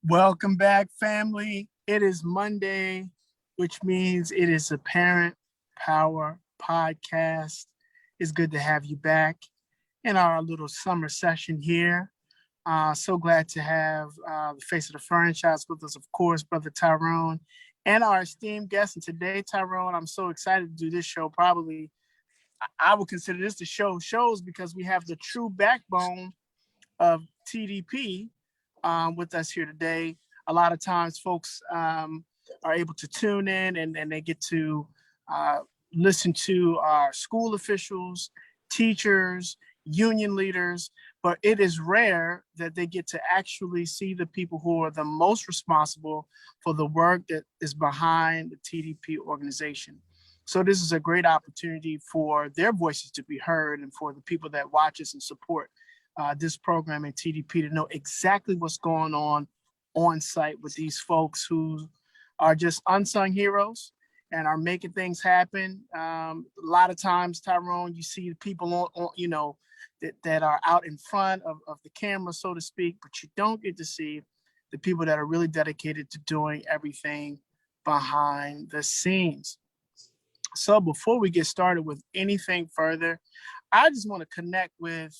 Welcome back, family. It is Monday, which means it is a Parent Power podcast. It's good to have you back in our little summer session here. So glad to have the face of the franchise with us, of course, Brother Tyrone, and our esteemed guest. And today, Tyrone, I'm so excited to do this show. Probably, I would consider this the shows because we have the true backbone of TDP with us here today. A lot of times folks are able to tune in and they get to uh, listen to our school officials, teachers, union leaders, but it is rare that they get to actually see the people who are the most responsible for the work that is behind the TDP organization. So this is a great opportunity for their voices to be heard and for the people that watch us and support this program in TDP to know exactly what's going on site with these folks who are just unsung heroes and are making things happen. A lot of times, Tyrone, you see people that are out in front of the camera, so to speak, but you don't get to see the people that are really dedicated to doing everything behind the scenes. So before we get started with anything further, I just want to connect with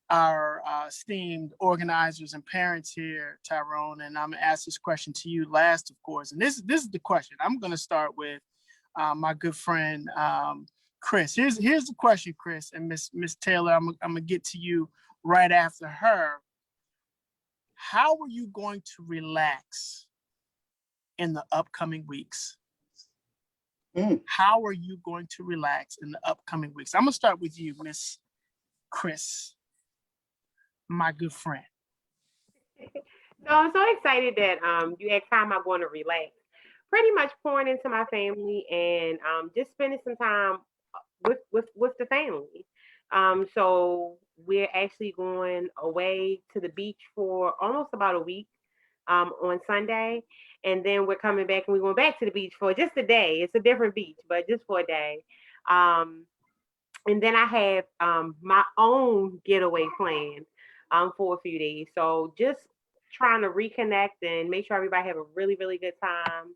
our esteemed organizers and parents here, Tyrone, and I'm gonna ask this question to you last, of course. And this is the question. I'm gonna start with my good friend Chris. Here's the question, Chris, and Miss Taylor. I'm gonna get to you right after her. How are you going to relax in the upcoming weeks? How are you going to relax in the upcoming weeks? I'm gonna start with you, Miss Chris, my good friend. So I'm so excited that you asked how am I going to relax. Pretty much pouring into my family and just spending some time with the family. So we're actually going away to the beach for almost about a week on Sunday, and then we're coming back and we're going back to the beach for just a day. It's a different beach, but just for a day. Um, and then I have my own getaway plan for a few days. So just trying to reconnect and make sure everybody have a really really good time.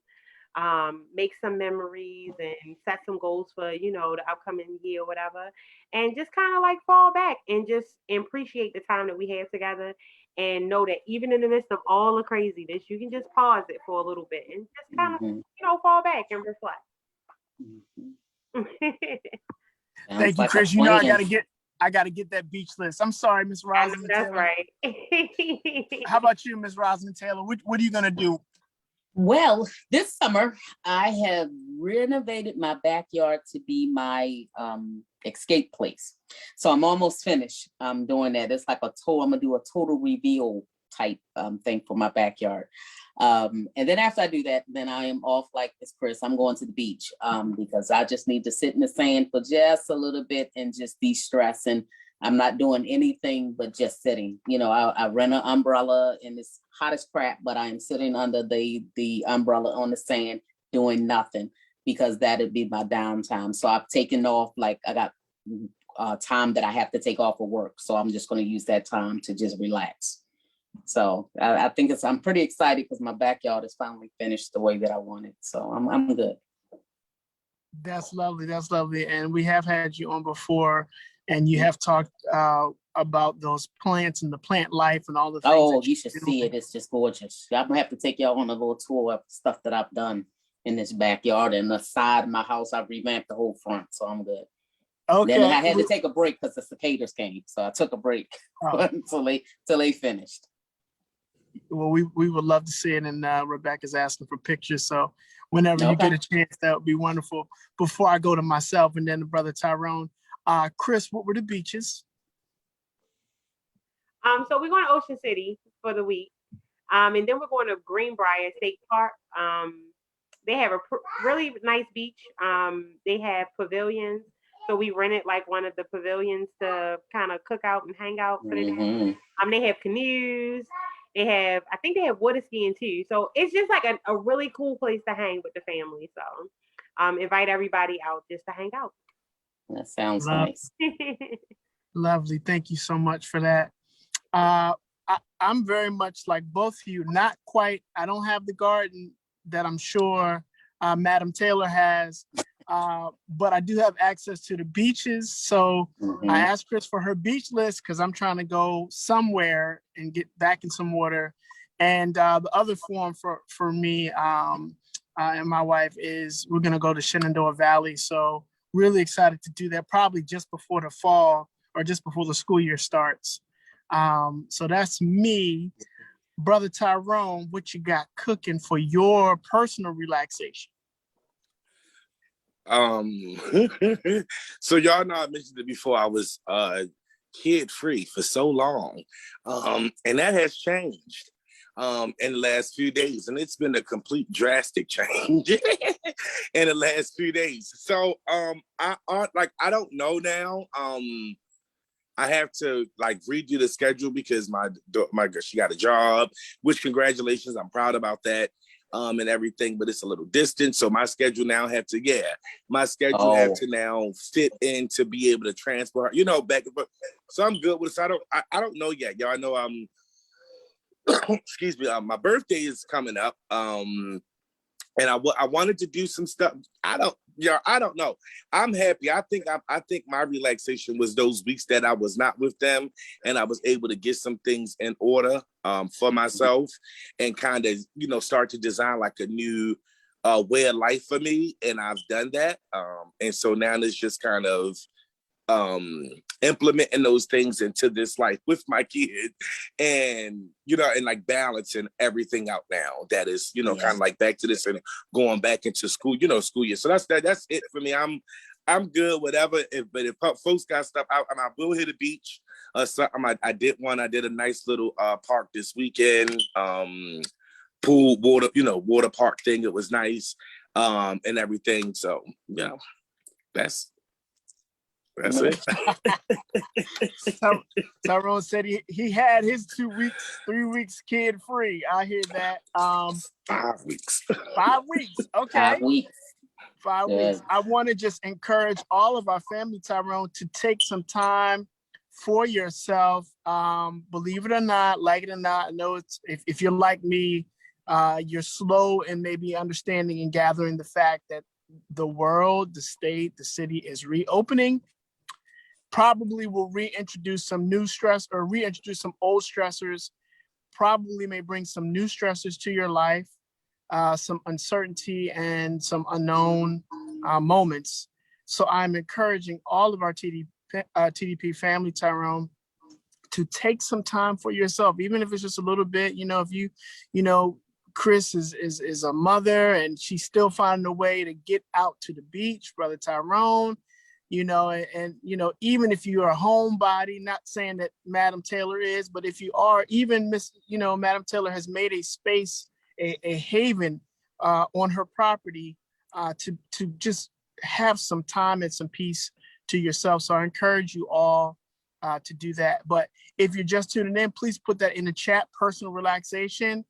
Make some memories and set some goals for the upcoming year or whatever, and just kind of like fall back and just appreciate the time that we have together. And know that even in the midst of all the craziness, you can just pause it for a little bit and just kind of fall back and reflect. Thank you, Chris. You know I gotta get that beach list. I'm sorry, Miss I know Rosalyn that's Taylor. right. How about you, Miss Rosalyn Taylor? What are you gonna do? Well, this summer I have renovated my backyard to be my escape place. So I'm almost finished doing that. It's like I'm gonna do a total reveal type thing for my backyard. And then after I do that, then I am off like this, Chris. I'm going to the beach because I just need to sit in the sand for just a little bit and just de-stress. And I'm not doing anything but just sitting. I rent an umbrella and it's hot as crap, but I am sitting under the umbrella on the sand doing nothing because that'd be my downtime. So I've taken off, like I got time that I have to take off of work. So I'm just going to use that time to just relax. So I think I'm pretty excited because my backyard is finally finished the way that I wanted. So I'm good. That's lovely. That's lovely. And we have had you on before, and you have talked about those plants and the plant life and all the things. Oh, you should see it. It's just gorgeous. I'm gonna have to take y'all on a little tour of stuff that I've done in this backyard and the side of my house. I revamped the whole front, so I'm good. Okay. Then I had to take a break because the cicadas came, so I took a break until they finished. Well, we would love to see it, and Rebecca's asking for pictures. So whenever you get a chance, that would be wonderful. Before I go to myself and then the brother Tyrone, Chris, what were the beaches? So we're going to Ocean City for the week, and then we're going to Greenbrier State Park. They have a really nice beach. They have pavilions, so we rented like one of the pavilions to kind of cook out and hang out for the day. They have canoes. I think they have water skiing too. So it's just like a really cool place to hang with the family. So invite everybody out just to hang out. That sounds nice. Lovely. Thank you so much for that. I I'm very much like both of you. Not quite. I don't have the garden that I'm sure Madam Taylor has, but I do have access to the beaches. So I asked Chris for her beach list because I'm trying to go somewhere and get back in some water. And the other form for me and my wife is we're going to go to Shenandoah Valley. So really excited to do that, probably just before the fall or just before the school year starts. So that's me. Brother Tyrone, what you got cooking for your personal relaxation? So y'all know I mentioned it before. I was kid free for so long, and that has changed in the last few days, and it's been a complete drastic change in the last few days. So I don't know now. I have to like redo the schedule because my she got a job, which congratulations, I'm proud about that. And everything, but it's a little distant. So my schedule now have to now fit in to be able to transfer, back and forth. So I'm good with it. So I don't know yet. Y'all know excuse me, my birthday is coming up. And I wanted to do some stuff. I don't know. I'm happy. I think my relaxation was those weeks that I was not with them, and I was able to get some things in order for myself, and kind of start to design like a new way of life for me. And I've done that. And so now it's just kind of implementing those things into this life with my kids, and and like balancing everything out now that is kind of like back to this and going back into school school year. So that's it for me. I'm good, whatever. But if folks got stuff out, I will hit the beach. I did a nice little park this weekend, pool, water, water park thing. It was nice, and everything. So that's it. Tyrone said he had his 2 weeks, 3 weeks kid free. I hear that. 5 weeks. 5 weeks. Okay. 5 weeks. 5 weeks. I want to just encourage all of our family, Tyrone, to take some time for yourself. Believe it or not, like it or not, I know it's if you're like me, you're slow in maybe understanding and gathering the fact that the world, the state, the city is reopening. Probably will reintroduce some new stress or reintroduce some old stressors, probably may bring some new stressors to your life, some uncertainty and some unknown moments. So I'm encouraging all of our TDP family, Tyrone, to take some time for yourself, even if it's just a little bit. If Chris is a mother and she's still finding a way to get out to the beach, Brother Tyrone, and even if you're a homebody, not saying that Madam Taylor is, but if you are, even Madam Taylor has made a space, a haven on her property to just have some time and some peace to yourself. So I encourage you all to do that. But if you're just tuning in, please put that in the chat, personal relaxation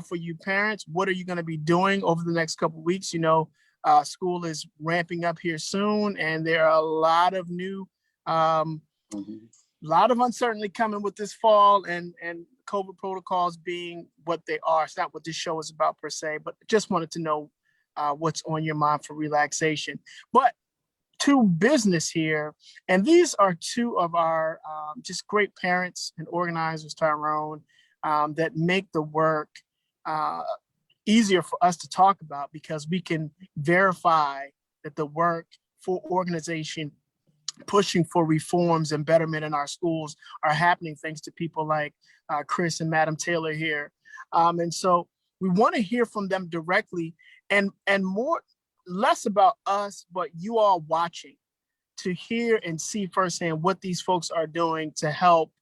for you parents. What are you going to be doing over the next couple of weeks? School is ramping up here soon, and there are a lot of new, lot of uncertainty coming with this fall, and COVID protocols being what they are. It's not what this show is about per se, but just wanted to know what's on your mind for relaxation. But to business here, and these are two of our just great parents and organizers, Tyrone, that make the work easier for us to talk about, because we can verify that the work for organization pushing for reforms and betterment in our schools are happening thanks to people like Chris and Madam Taylor here. And so we want to hear from them directly, and less about us, but you all watching, to hear and see firsthand what these folks are doing to help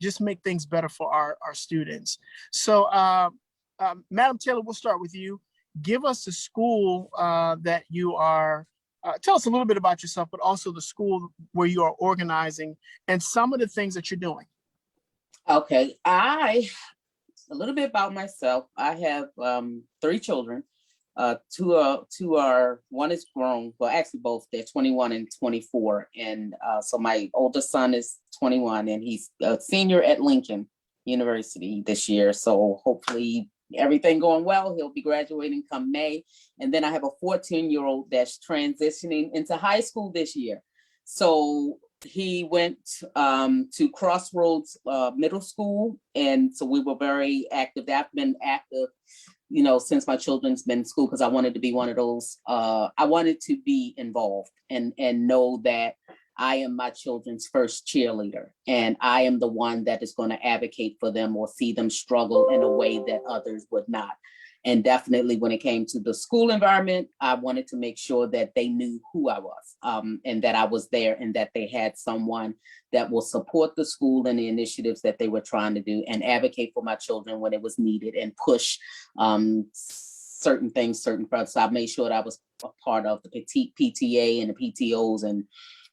just make things better for our students. So Madam Taylor, we'll start with you. Give us the school that you are, tell us a little bit about yourself, but also the school where you are organizing and some of the things that you're doing. Okay, a little bit about myself. I have 3 children. One is grown, well, actually both, they're 21 and 24. And so my oldest son is 21 and he's a senior at Lincoln University this year. So hopefully everything going well, he'll be graduating come May. And then I have a 14-year-old that's transitioning into high school this year. So he went to Crossroads Middle School. And so we were very active. I've been active, since my children's been in school, because I wanted to be one of those, I wanted to be involved and know that I am my children's first cheerleader, and I am the one that is going to advocate for them or see them struggle in a way that others would not. And definitely when it came to the school environment, I wanted to make sure that they knew who I was, and that I was there, and that they had someone that will support the school and the initiatives that they were trying to do, and advocate for my children when it was needed, and push certain things, certain parts. So I made sure that I was a part of the PTA and the PTOs and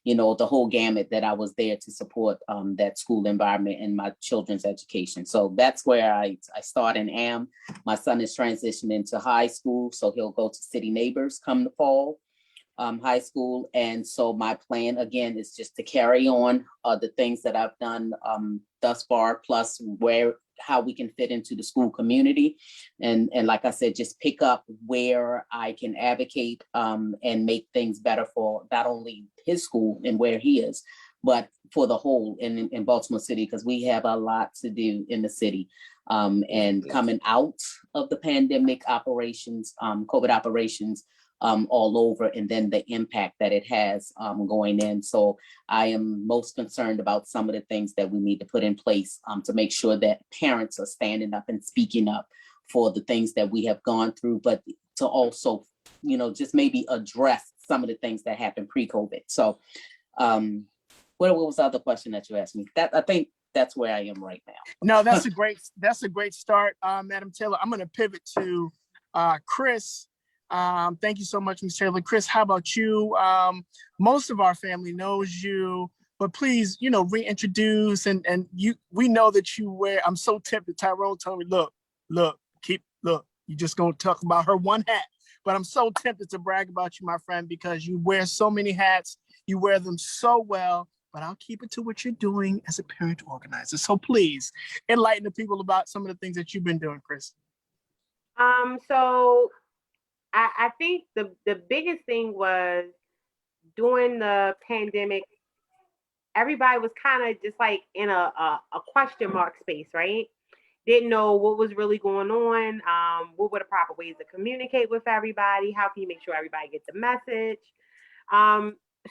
the whole gamut, that I was there to support that school environment and my children's education. So that's where I start and am. My son is transitioning to high school, so he'll go to City Neighbors come the fall, high school. And so my plan again is just to carry on the things that I've done thus far, plus how we can fit into the school community. And like I said, just pick up where I can advocate and make things better for not only his school and where he is, but for the whole in Baltimore City, because we have a lot to do in the city. And coming out of the pandemic operations, COVID operations, all over, and then the impact that it has going in. So I am most concerned about some of the things that we need to put in place to make sure that parents are standing up and speaking up for the things that we have gone through, but to also, just maybe address some of the things that happened pre-COVID. So what was the other question that you asked me? I think that's where I am right now. No, that's a great start, Madam Taylor. I'm going to pivot to Chris. Thank you so much, Ms. Taylor. Chris, how about you? Most of our family knows you, but please, reintroduce and we know that you wear, I'm so tempted. Tyrone told me, look, you just gonna talk about her one hat, but I'm so tempted to brag about you, my friend, because you wear so many hats, you wear them so well, but I'll keep it to what you're doing as a parent organizer. So please enlighten the people about some of the things that you've been doing, Chris. So I think the biggest thing was during the pandemic, everybody was kind of just like in a question mark space, right? Didn't know what was really going on. What were the proper ways to communicate with everybody? How can you make sure everybody gets the message?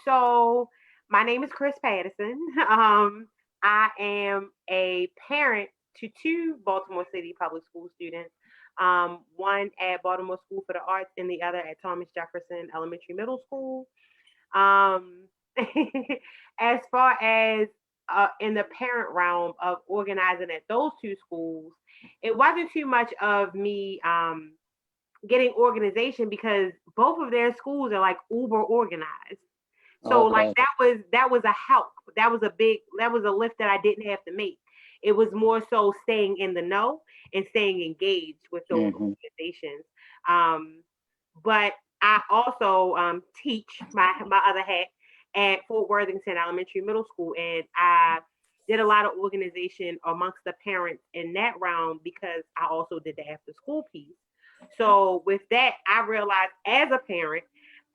So my name is Chris Patterson. I am a parent to two Baltimore City public school students. One at Baltimore School for the Arts and the other at Thomas Jefferson Elementary Middle School. As far as in the parent realm of organizing at those two schools, it wasn't too much of me getting organization, because both of their schools are like uber organized. So Okay. like that was a help. That was a lift that I didn't have to make. It was more so staying in the know and staying engaged with those organizations. But I also teach my other hat at Fort Worthington Elementary Middle School, and I did a lot of organization amongst the parents in that realm, because I also did the after school piece. So with that, I realized as a parent,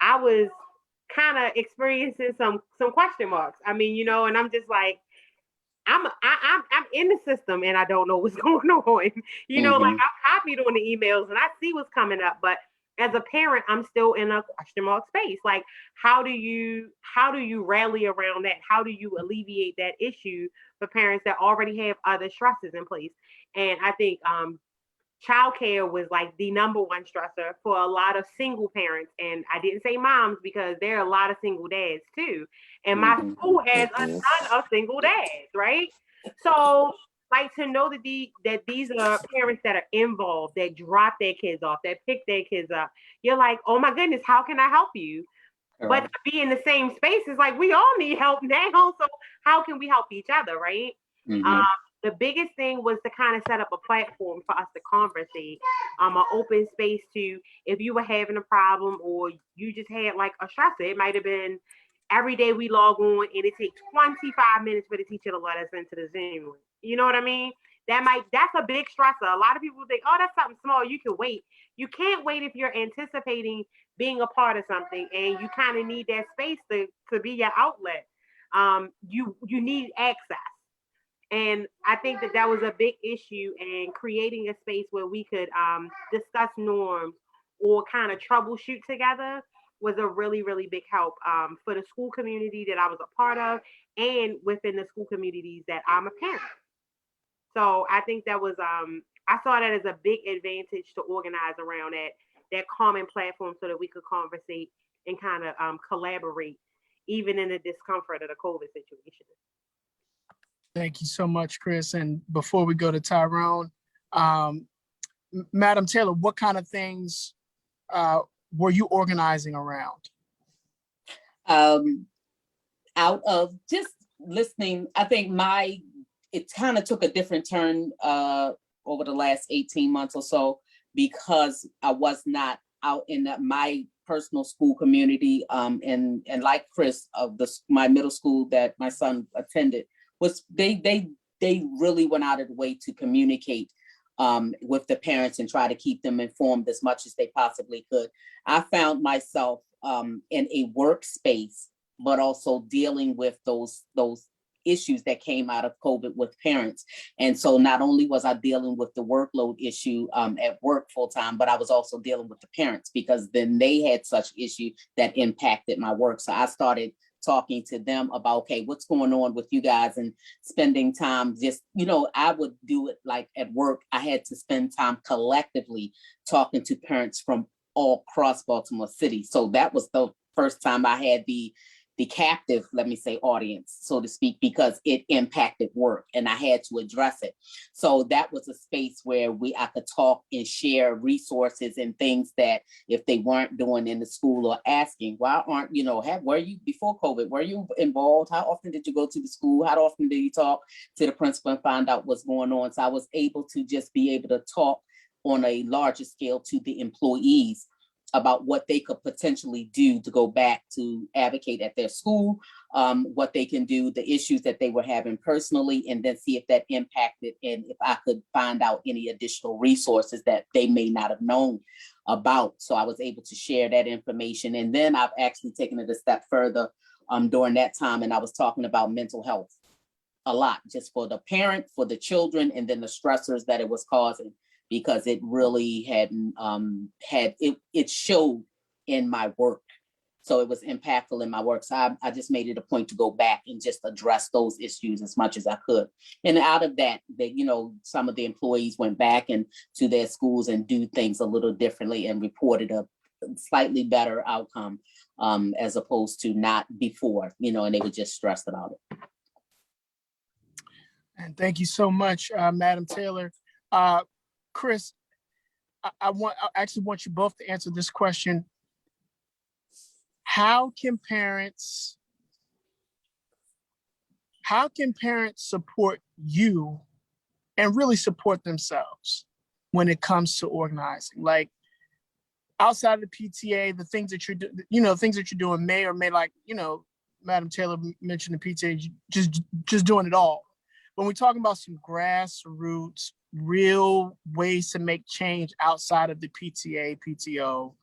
I was kind of experiencing some question marks. I mean, and I'm just like, I'm in the system and I don't know what's going on. Like I'm copied on the emails and I see what's coming up, but as a parent, I'm still in a question mark space. Like, how do you rally around that? How do you alleviate that issue for parents that already have other stresses in place? And I think childcare was like the number one stressor for a lot of single parents. And I didn't say moms, because there are a lot of single dads too. And my school has a ton of single dads, right? So like to know that these are parents that are involved, that drop their kids off, that pick their kids up. You're like, oh my goodness, how can I help you? Right. But to be in the same space is like, we all need help now. So how can we help each other, right? The the biggest thing was to kind of set up a platform for us to conversate, an open space to, if you were having a problem or you just had like a stressor, it might have been every day we log on and it takes 25 minutes for the teacher to let us into the Zoom. You know what I mean? That's a big stressor. A lot of people think, oh, that's something small, you can wait. You can't wait if you're anticipating being a part of something and you kind of need that space to be your outlet. You need access. And I think that was a big issue, in creating a space where we could discuss norms or kind of troubleshoot together was a really, really big help for the school community that I was a part of and within the school communities that I'm a parent. So I think that was, I saw that as a big advantage to organize around that common platform so that we could conversate and kind of collaborate, even in the discomfort of the COVID situation. Thank you so much, Chris. And before we go to Tyrone, Madam Taylor, what kind of things were you organizing around? Out of just listening, I think it kind of took a different turn over the last 18 months or so, because I was not out in my personal school community. And like Chris, of my middle school that my son attended, was they really went out of the way to communicate with the parents and try to keep them informed as much as they possibly could. I found myself in a workspace, but also dealing with those issues that came out of COVID with parents. And so not only was I dealing with the workload issue at work full time, but I was also dealing with the parents, because then they had such issues that impacted my work. So I started talking to them about, okay, what's going on with you guys, and spending time just, I would do it like at work. I had to spend time collectively talking to parents from all across Baltimore City. So that was the first time I had the captive, let me say, audience, so to speak, because it impacted work and I had to address it. So that was a space where I could talk and share resources and things that if they weren't doing in the school, or asking, why aren't, were you before COVID, were you involved? How often did you go to the school? How often did you talk to the principal and find out what's going on? So I was able to just be able to talk on a larger scale to the employees about what they could potentially do to go back to advocate at their school, what they can do, the issues that they were having personally, and then see if that impacted, and if I could find out any additional resources that they may not have known about. So I was able to share that information. And then I've actually taken it a step further during that time, and I was talking about mental health a lot, just for the parent, for the children, and then the stressors that it was causing, because it really hadn't it showed in my work. So it was impactful in my work. So I just made it a point to go back and just address those issues as much as I could. And out of that, some of the employees went back and to their schools and do things a little differently and reported a slightly better outcome as opposed to not before, and they were just stressed about it. And thank you so much, Madam Taylor. Chris, I actually want you both to answer this question. How can parents support you and really support themselves when it comes to organizing? Like, outside of the PTA, the things that you're doing may or may, like, Madam Taylor mentioned the PTA, just doing it all. When we're talking about some grassroots, real ways to make change outside of the PTA, PTO,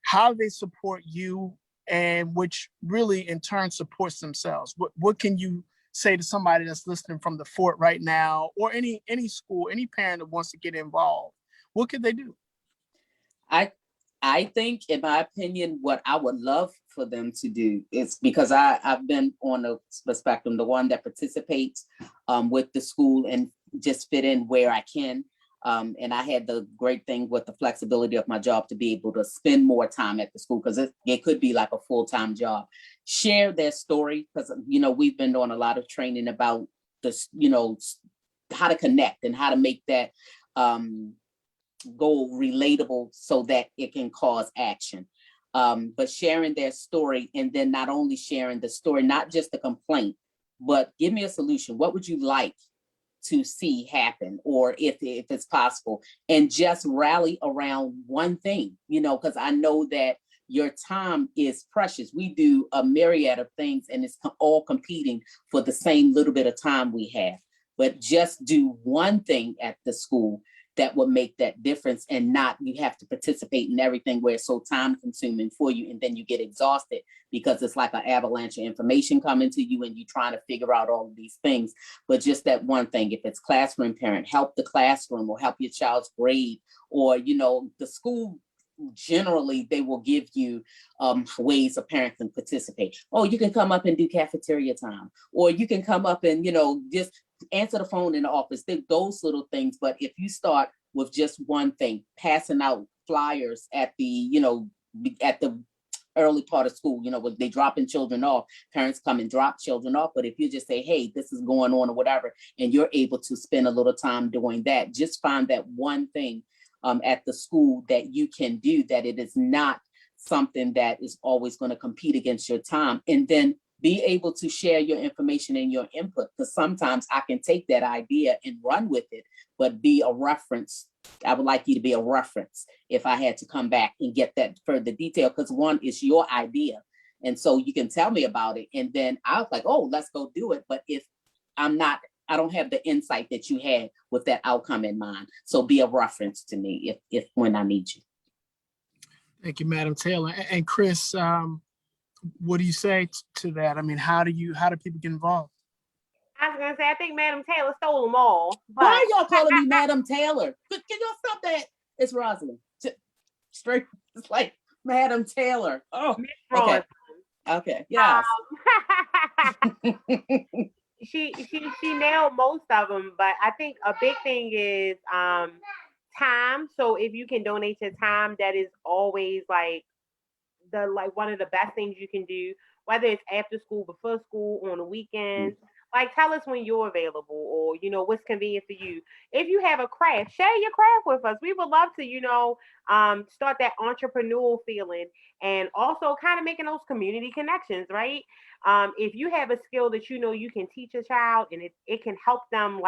how do they support you, and which really in turn supports themselves? What can you say to somebody that's listening from the fort right now, or any school, any parent that wants to get involved? What could they do? I think, in my opinion, what I would love for them to do is, because I've been on the spectrum, the one that participates with the school and just fit in where I can. And I had the great thing with the flexibility of my job to be able to spend more time at the school, because it could be like a full-time job. Share their story, because, we've been doing a lot of training about this, how to connect and how to make that goal relatable so that it can cause action. But sharing their story, and then not only sharing the story, not just the complaint, but give me a solution. What would you like to see happen, or if it's possible, and just rally around one thing, because I know that your time is precious. We do a myriad of things and it's all competing for the same little bit of time we have. But just do one thing at the school that will make that difference, and not you have to participate in everything where it's so time consuming for you, and then you get exhausted because it's like an avalanche of information coming to you and you trying to figure out all of these things. But just that one thing, if it's classroom parent, help the classroom or help your child's grade, or the school generally they will give you ways a parent can participate. Oh, you can come up and do cafeteria time, or you can come up and just answer the phone in the office, those little things. But if you start with just one thing, passing out flyers at the at the early part of school, when they dropping children off, parents come and drop children off. But if you just say, hey, this is going on or whatever, and you're able to spend a little time doing that, just find that one thing at the school that you can do, that it is not something that is always going to compete against your time. And then be able to share your information and your input, because sometimes I can take that idea and run with it, but be a reference. I would like you to be a reference if I had to come back and get that further detail, because one is your idea. And so you can tell me about it. And then I was like, oh, let's go do it. But if I don't have the insight that you had with that outcome in mind. So be a reference to me if when I need you. Thank you, Madam Taylor. And Chris, what do you say to that? I mean, how do people get involved? I was gonna say, I think Madam Taylor stole them all. But... Why are y'all calling me Madam Taylor? Can y'all stop that? It's Rosalyn. Straight, it's like Madam Taylor. Oh, okay. Okay, yes. She nailed most of them, but I think a big thing is time. So if you can donate your time, that is always one of the best things you can do, whether it's after school, before school, on the weekends. Like, tell us when you're available, or what's convenient for you. If you have a craft, share your craft with us. We would love to start that entrepreneurial feeling, and also kind of making those community connections, right? If you have a skill that you can teach a child, and it can help them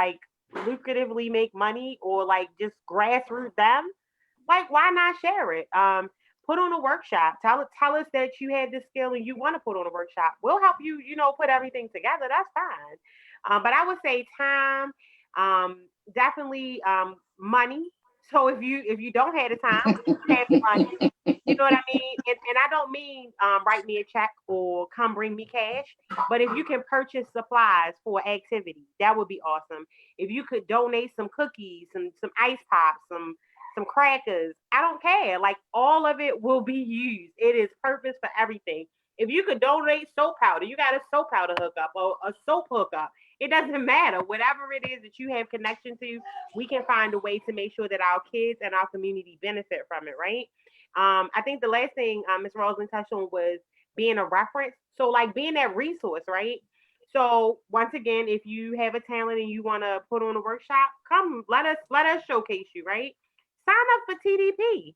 lucratively make money, or just grassroots them, why not share it? Put on a workshop. Tell us that you had this skill and you want to put on a workshop. We'll help you, put everything together. That's fine. But I would say time, definitely money. So if you don't have the time, you have the money. You know what I mean? And I don't mean write me a check or come bring me cash. But if you can purchase supplies for activity, that would be awesome. If you could donate some cookies, some ice pops, some crackers, I don't care. All of it will be used. It is purpose for everything. If you could donate soap powder, you got a soap powder hookup or a soap hookup. It doesn't matter. Whatever it is that you have connection to, we can find a way to make sure that our kids and our community benefit from it, right? I think the last thing Ms. Rosalyn touched on was being a reference. So being that resource, right? So once again, if you have a talent and you want to put on a workshop, come let us showcase you, right? Sign up for TDP.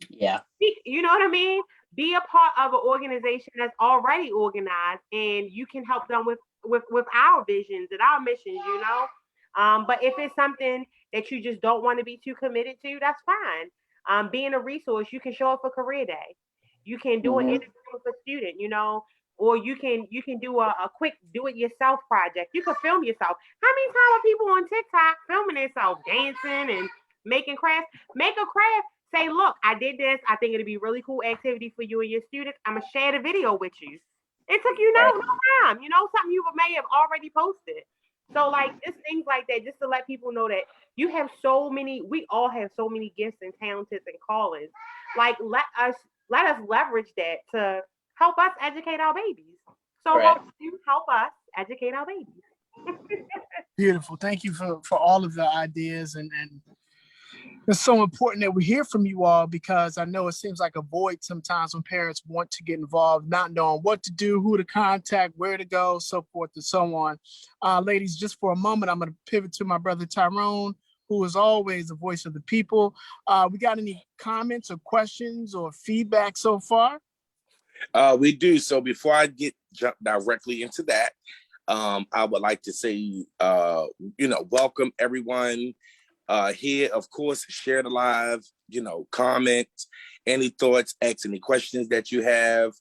Yeah. You know what I mean? Be a part of an organization that's already organized, and you can help them with our visions and our missions, But if it's something that you just don't want to be too committed to, that's fine. Being a resource, you can show up for career day. You can do an interview with a student, or you can do a quick do-it-yourself project. You can film yourself. How many times are people on TikTok filming themselves dancing and making crafts? Make a craft. Say, look, I did this. I think it'd be a really cool activity for you and your students. I'm gonna share the video with you. It took you no time. Something you may have already posted. So just things like that, just to let people know that we all have so many gifts and talents and callings. Let us leverage that to help us educate our babies. So help us educate our babies. Beautiful. Thank you for all of the ideas, and it's so important that we hear from you all, because I know it seems like a void sometimes when parents want to get involved, not knowing what to do, who to contact, where to go, so forth and so on. Ladies, just for a moment, I'm going to pivot to my brother Tyrone, who is always the voice of the people. We got any comments or questions or feedback so far? We do. So before I jump directly into that, I would like to say, welcome everyone here. Of course, share the live, comment any thoughts, ask any questions that you have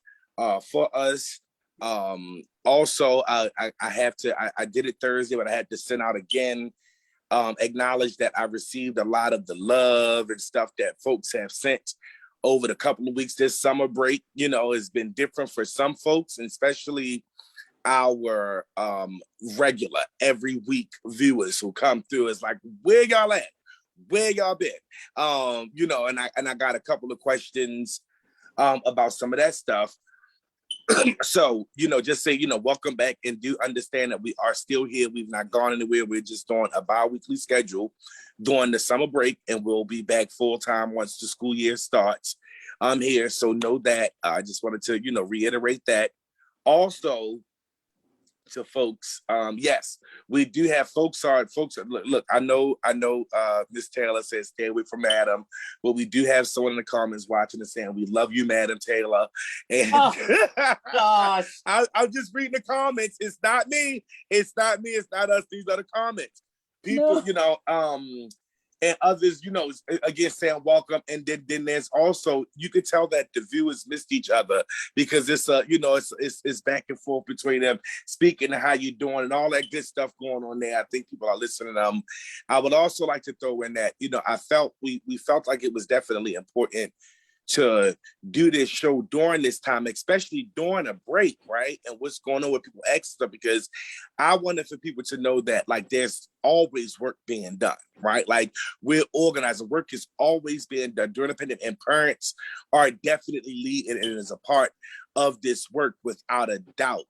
for us. Also, I did it Thursday, but I had to send out again, acknowledge that I received a lot of the love and stuff that folks have sent over the couple of weeks. This summer break, has been different for some folks, and especially our regular every week viewers who come through. It's like, where y'all at? Where y'all been? And I got a couple of questions about some of that stuff. So, just say, welcome back, and do understand that we are still here. We've not gone anywhere. We're just on a bi-weekly schedule during the summer break, and we'll be back full time once the school year starts. I'm here. So know that. I just wanted to, reiterate that. Also, to folks, yes, we do have folks. Look, I know Miss Taylor says stay away from Madam, but we do have someone in the comments watching and saying we love you, Madam Taylor. And gosh. I'm just reading the comments. It's not me. It's not us. These are the comments. People, and others, again, saying welcome. And then there's also, you could tell that the viewers missed each other, because it's it's back and forth between them, speaking to how you doing and all that good stuff going on there. I think people are listening. I would also like to throw in that, I felt we felt like it was definitely important to do this show during this time, especially during a break, right? And what's going on with people asking stuff, because I wanted for people to know that, like, there's always work being done, right? Like, we're organizing. Work is always being done during the pandemic, and parents are definitely leading and is a part of this work without a doubt.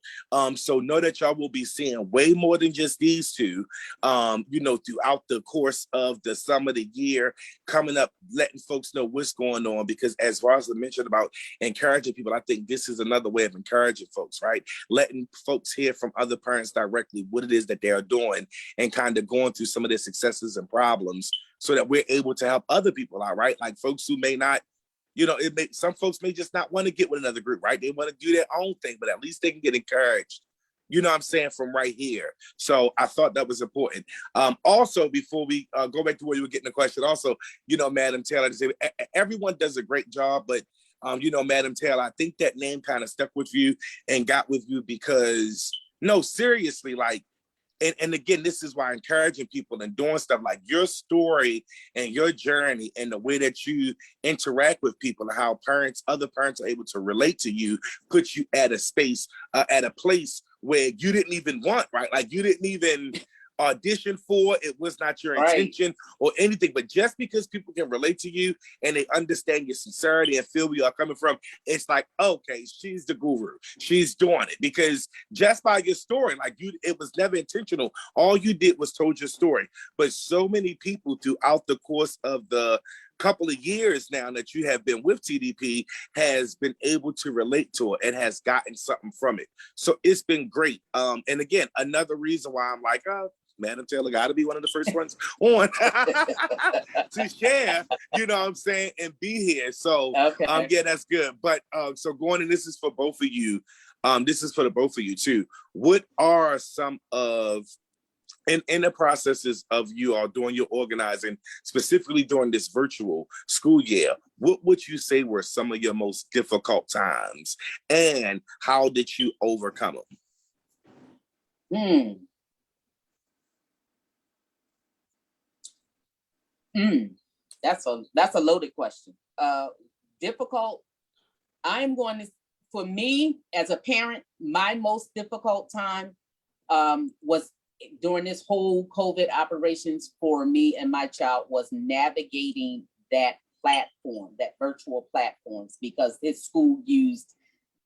So know that y'all will be seeing way more than just these two, throughout the course of the summer, the year coming up, letting folks know what's going on. Because as Rosalyn mentioned about encouraging people, I think this is another way of encouraging folks, right? Letting folks hear from other parents directly what it is that they're doing, and kind of going through some of their successes and problems, so that we're able to help other people out, right? Like folks who may not, some folks may just not want to get with another group, right? They want to do their own thing, but at least they can get encouraged, what I'm saying, from right here. So I thought that was important. Also, before we go back to where you were getting the question, also, Madam Taylor, everyone does a great job, but Madam Taylor, I think that name kind of stuck with you and got with you because, no, seriously, like, and again, this is why encouraging people and doing stuff like your story and your journey and the way that you interact with people and how other parents are able to relate to you, puts you at a space, at a place where you didn't even want, right? Like, you didn't even audition for, it was not your intention or anything, but just because people can relate to you and they understand your sincerity and feel where you're coming from, it's like, okay, she's the guru, she's doing it. Because just by your story, like, it was never intentional, all you did was told your story. But so many people throughout the course of the couple of years now that you have been with TDP has been able to relate to it and has gotten something from it. So it's been great. And again, another reason why I'm like, Madam Taylor got to be one of the first ones on to share, what I'm saying, and be here. So, okay. Yeah, that's good. But so going, and this is for both of you. This is for the both of you too. What are some of, in the processes of you all doing your organizing, specifically during this virtual school year, what would you say were some of your most difficult times, and how did you overcome them? That's a loaded question. Difficult. For me as a parent, my most difficult time was during this whole COVID operations for me and my child, was navigating that platform, that virtual platforms, because his school used,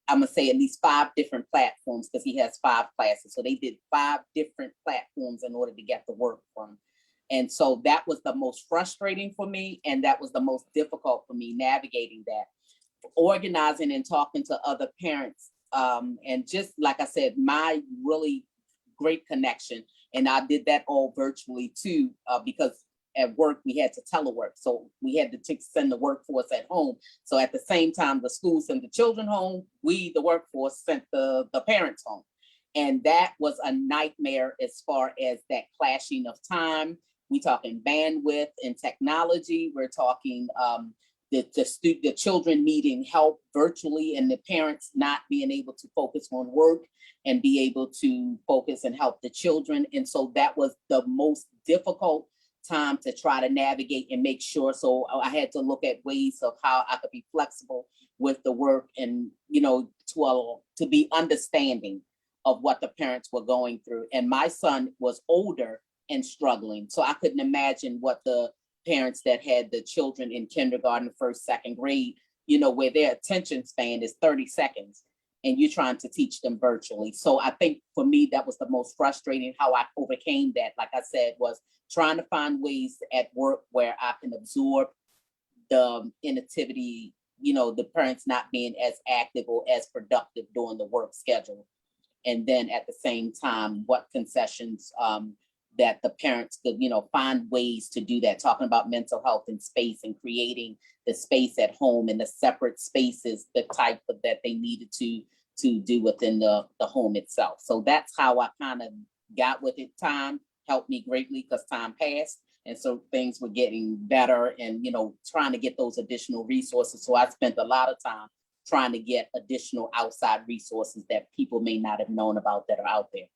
I'm gonna say, at least 5 different platforms, because he has 5 classes. So they did 5 different platforms in order to get the work from. And so that was the most frustrating for me. And that was the most difficult for me, navigating that, organizing and talking to other parents. And just like I said, my really great connection. And I did that all virtually too, because at work we had to telework. So we had to send the workforce at home. So at the same time, the school sent the children home, we, the workforce, sent the parents home. And that was a nightmare as far as that clashing of time. We talking bandwidth and technology. We're talking the children needing help virtually and the parents not being able to focus on work and be able to focus and help the children. And so that was the most difficult time to try to navigate and make sure. So I had to look at ways of how I could be flexible with the work and, you know, to be understanding of what the parents were going through. And my son was older and struggling. So I couldn't imagine what the parents that had the children in kindergarten, first, second grade, you know, where their attention span is 30 seconds and you're trying to teach them virtually. So I think for me, that was the most frustrating. How I overcame that, like I said, was trying to find ways at work where I can absorb the inactivity, you know, the parents not being as active or as productive during the work schedule. And then at the same time, what concessions that the parents could, you know, find ways to do that, talking about mental health and space and creating the space at home and the separate spaces, the type of that they needed to do within the home itself. So that's how I kind of got with it. Time helped me greatly because time passed. And so things were getting better and, you know, trying to get those additional resources. So I spent a lot of time trying to get additional outside resources that people may not have known about that are out there.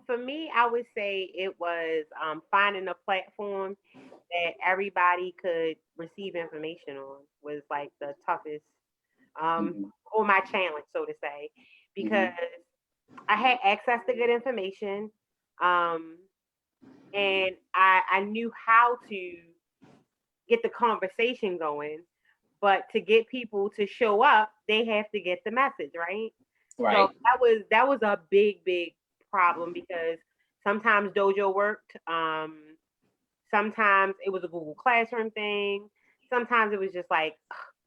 For me, I would say it was finding a platform that everybody could receive information on was like the toughest, or my challenge, so to say, because I had access to good information, and I knew how to get the conversation going, but to get people to show up, they have to get the message, right? Right. So that was a big problem because sometimes Dojo worked. Sometimes it was a Google Classroom thing. Sometimes it was just like,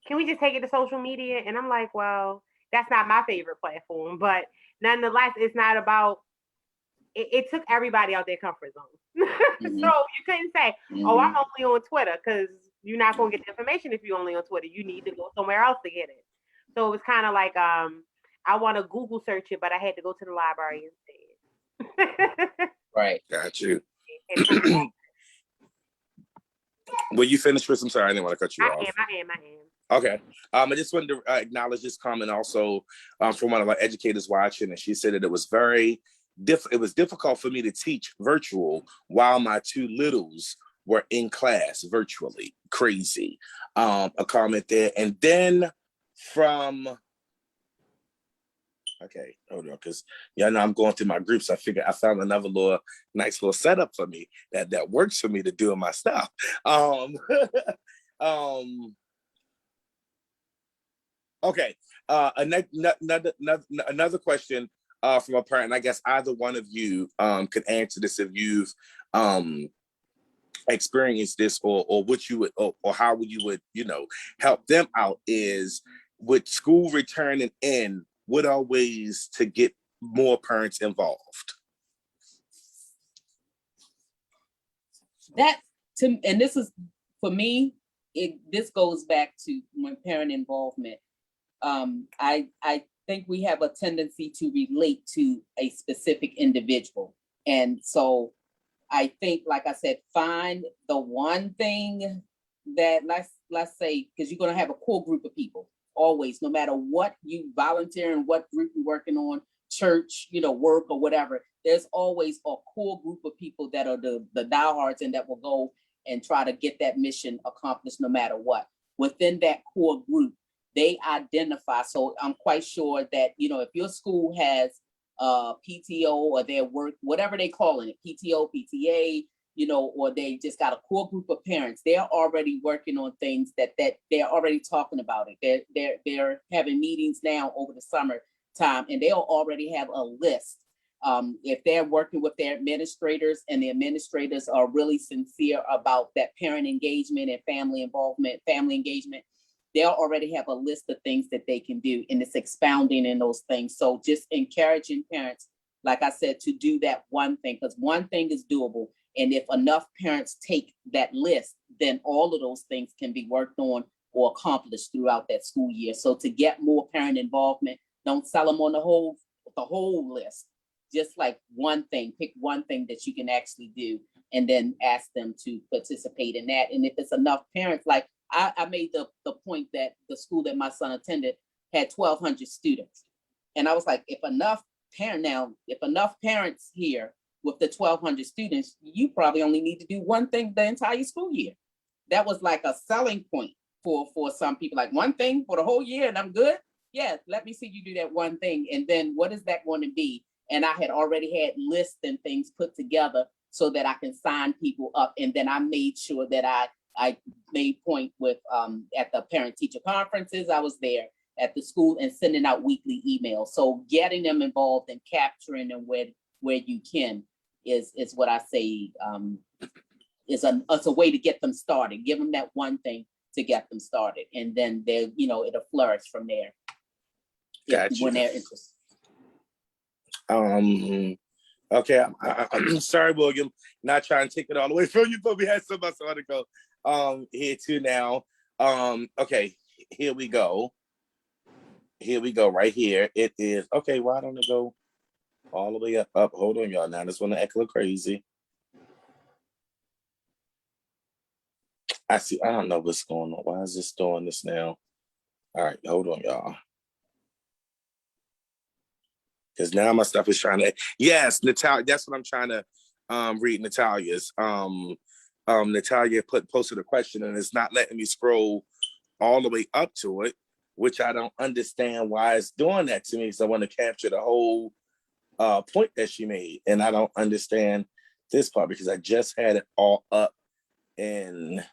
can we just take it to social media? And I'm like, well, that's not my favorite platform, but nonetheless, it's not about. It took everybody out their comfort zone. So you couldn't say, oh, I'm only on Twitter, because you're not going to get the information if you're only on Twitter. You need to go somewhere else to get it. So it was kind of like, I want to Google search it, but I had to go to the library instead. Right. Got you. Were you finished, Chris? I'm sorry, I didn't want to cut you off. I am. Okay. I just wanted to acknowledge this comment also from one of our educators watching, and she said that it was difficult for me to teach virtual while my two littles were in class virtually. Crazy. A comment there. And then from, okay, hold on, because y'all know I'm going through my groups. I figured I found another nice little setup for me that works for me to do my stuff. Okay. Another question from a parent. I guess either one of you could answer this if you've experienced this or what you would or how you would, you know, help them out is with school returning in, what are ways to get more parents involved? And this is for me, this goes back to when parent involvement. I think we have a tendency to relate to a specific individual. And so I think, like I said, find the one thing that let's say, because you're going to have a core group of people always, no matter what you volunteer and what group you're working on, church, you know, work or whatever, there's always a core group of people that are the diehards and that will go and try to get that mission accomplished no matter what. Within that core group, they identify. So I'm quite sure that, you know, if your school has PTO or their work, whatever they call it, PTO, PTA, you know, or they just got a core group of parents, they're already working on things that they're already talking about it. They're having meetings now over the summer time, and they'll already have a list. If they're working with their administrators and the administrators are really sincere about that parent engagement and family involvement, family engagement, they'll already have a list of things that they can do, and it's expounding in those things. So just encouraging parents, like I said, to do that one thing, because one thing is doable. And if enough parents take that list, then all of those things can be worked on or accomplish throughout that school year. So to get more parent involvement, don't sell them on the whole list. Just like one thing, pick one thing that you can actually do, and then ask them to participate in that. And if it's enough parents, like I made the point that the school that my son attended had 1,200 students. And I was like, if enough parents here with the 1,200 students, you probably only need to do one thing the entire school year. That was like a selling point for some people, like one thing for the whole year and I'm good. Yeah, let me see you do that one thing. And then what is that going to be? And I had already had lists and things put together so that I can sign people up. And then I made sure that I made point with at the parent teacher conferences, I was there at the school and sending out weekly emails. So getting them involved and capturing them where you can is what I say is a way to get them started. Give them that one thing to get them started, and then it'll flourish from there. Gotcha. When they're interested. Okay, I'm sorry, William, not trying to take it all away from you, but we had so much to go here too now. Okay, here we go. Right here. It is okay. Why don't it go all the way up? Hold on, y'all. Now this one act a little crazy. I see. I don't know what's going on. Why is this doing this now? All right, hold on, y'all. Because now my stuff is trying to. Yes, Natalia. That's what I'm trying to read. Natalia's. Natalia posted a question and it's not letting me scroll all the way up to it, which I don't understand why it's doing that to me. Because I want to capture the whole point that she made, and I don't understand this part because I just had it all up. And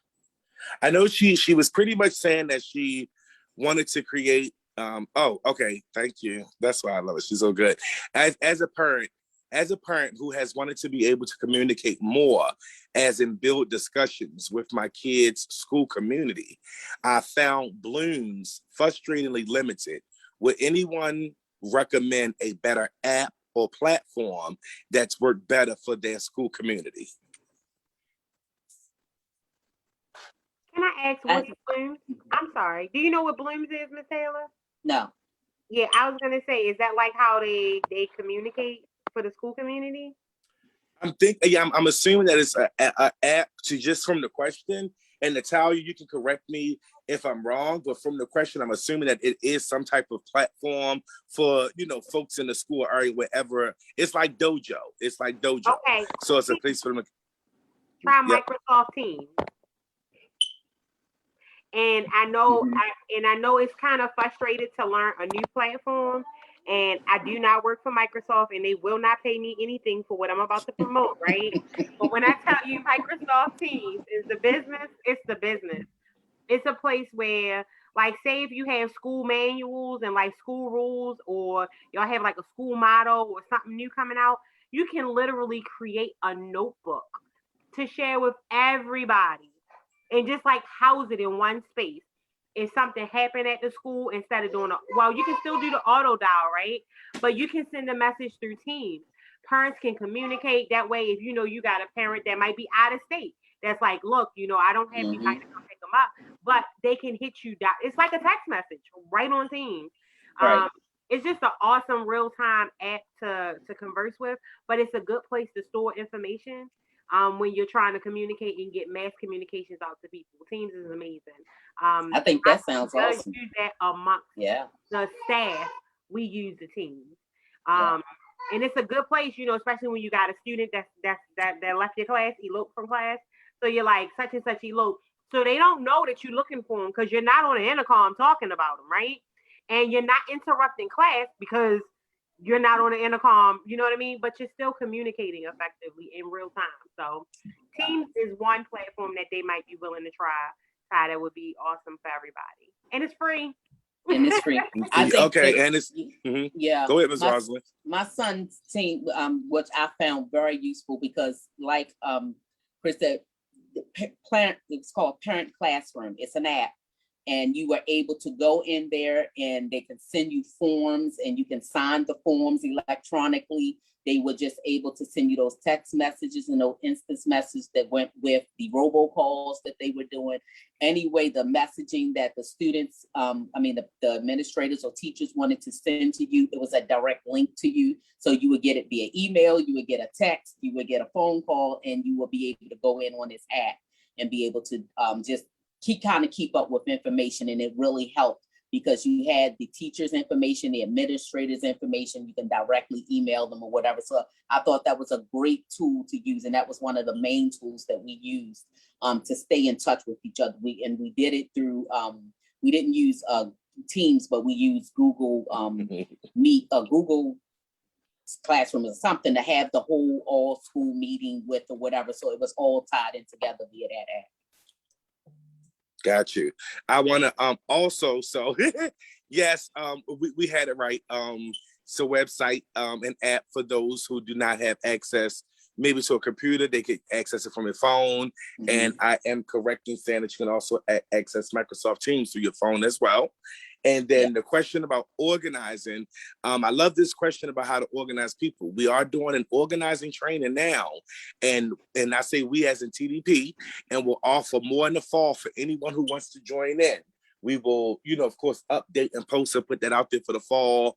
I know she was pretty much saying that she wanted to create. Oh, okay, thank you. That's why I love it. She's so good. As a parent who has wanted to be able to communicate more, as in build discussions with my kids' school community, I found Bloom's frustratingly limited. Would anyone recommend a better app or platform that's worked better for their school community? Can I ask what's Blooms? I'm sorry. Do you know what Blooms is, Miss Taylor? No. Yeah, I was gonna say, is that like how they communicate for the school community? I'm assuming that it's a app to just from the question. And Natalia, you can correct me if I'm wrong, but from the question, I'm assuming that it is some type of platform for folks in the school area, wherever. It's like Dojo. Okay. So it's a place for them. Try Microsoft Teams. And I know, I know it's kind of frustrated to learn a new platform. And I do not work for Microsoft, and they will not pay me anything for what I'm about to promote, right? But when I tell you Microsoft Teams is the business, it's the business. It's a place where, like, say if you have school manuals and like school rules, or y'all have like a school motto or something new coming out, you can literally create a notebook to share with everybody. And just like house it in one space. If something happened at the school, instead of doing you can still do the auto dial, right? But you can send a message through Teams. Parents can communicate that way. If you got a parent that might be out of state, that's like, look, I don't have anybody to come pick them up, but they can hit you down. It's like a text message right on Teams. Right. It's just an awesome real-time app to converse with, but it's a good place to store information. When you're trying to communicate and get mass communications out to people. Teams is amazing. I think that sounds awesome. Use that amongst the staff. We use the Teams. And it's a good place, especially when you got a student that left your class, eloped from class. So you're like, such and such eloped. So they don't know that you're looking for them because you're not on the intercom talking about them, right? And you're not interrupting class because you're not on the intercom, you know what I mean? But you're still communicating effectively in real time. So Teams is one platform that they might be willing to try. That would be awesome for everybody. And it's free. I think and it's Go ahead, Ms. Rosalyn. My son's team, which I found very useful because, like Chris said, it's called Parent Classroom. It's an app, and you were able to go in there and they can send you forms and you can sign the forms electronically. They were just able to send you those text messages and those instant messages that went with the robocalls that they were doing. Anyway, the messaging that the students, the administrators or teachers wanted to send to you, it was a direct link to you. So you would get it via email, you would get a text, you would get a phone call, and you will be able to go in on this app and be able to just keep up with information. And it really helped because you had the teacher's information, the administrator's information, you can directly email them or whatever. So I thought that was a great tool to use. And that was one of the main tools that we used to stay in touch with each other. We did it through, we didn't use Teams, but we used Google Meet, Google Classroom or something to have the whole all school meeting with or whatever. So it was all tied in together via that app. Got you. I want to also, so yes, we had it right. It's a website, an app for those who do not have access maybe to a computer. They could access it from your phone. And I am correct in saying that you can also access Microsoft Teams through your phone as well. And then the question about organizing, I love this question about how to organize people. We are doing an organizing training now. And I say we as in TDP, and we'll offer more in the fall for anyone who wants to join in. We will, of course, update and post and put that out there for the fall.